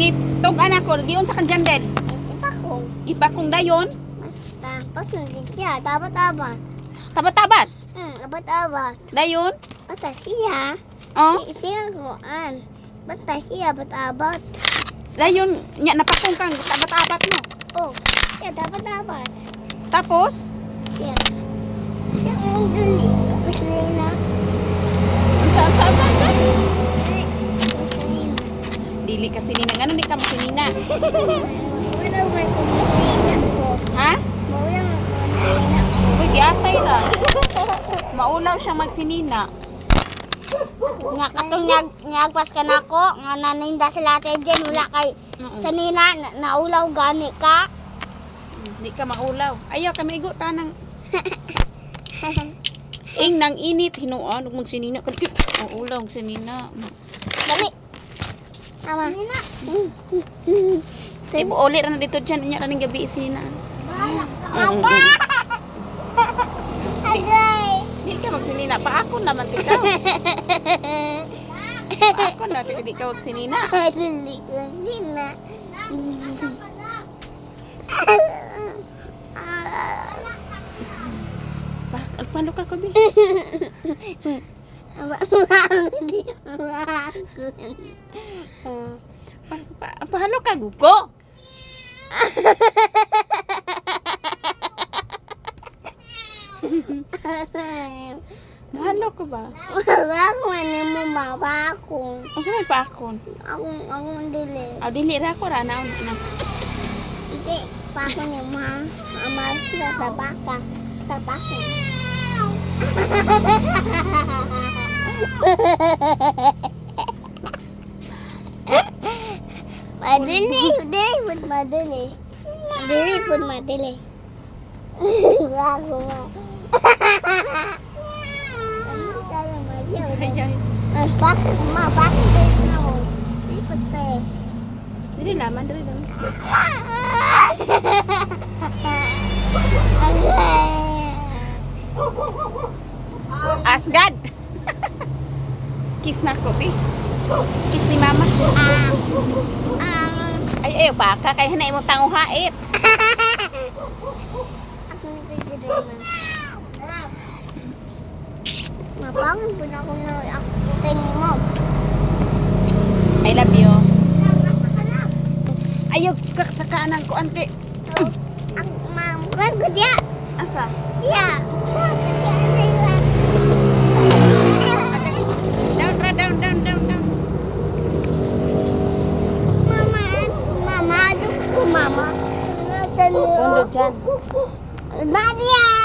gitog anak ko, giyon sa kanjan din. Ipakong. Ipakong dayon. Tapos nandun siya. Tabat-tabat. Tabat-tabat. Tabat-tabat. Dayon. Basta siya. Oh, Siya kuan. Basta siya bat-abat. dayon nya napakong kang tabat-tabat mo. Oh. Siya tabat-tabat. Tapos, Siya. Siya ang dali. Tapos na. saan? Ay. Dili kasi nina, ngano di ka mo sinina? Wala may kumain ako. Ha? Wala may kumain ako. Uy, giatay ra. Maulaw siyang magsinina. Nga katong nagpas ka na ako, nga naninda sila tayo dyan, wala kay sa nina, naulaw gani ka. Di ka maulaw. Ayaw kami igo tanang. Ing nang init hinuon ug magsinina kadi maulaw og sinina. Dali. Tama. Nina. Ibo ulit ra na dito diyan nya ra ning gabi sinina. Agay. Di ka magsinina pa ako naman tikaw. Pa ako na di ka magsinina. Dali ka, Nina. Paano ka kabi? Paano ka guko? Mahalo ko ba? Mo mabakong. O sa may pa akon? Akong dili. Dili ra ko ra na. Hindi, pakon yung amal sa baka. Sa bakong. Madali, madali. Dili pud madali. Bago mo. Ano tala madali? Ayay. Bakit din na mo? Lipot pa eh. Dili laman, dili laman. Asgad. Kiss na ko, Pi. Kiss ni mama. Ay, baka kay hanay mo tango hait. Ako nagdidiliman. Mabangon po na ako na kay ni mom. I love you. Ayaw, sa kanan ko, ante. Ang mamgan ko diya. Asa? Yeah. Down. Mama, aduh ko mama. Tondo dyan. Maria.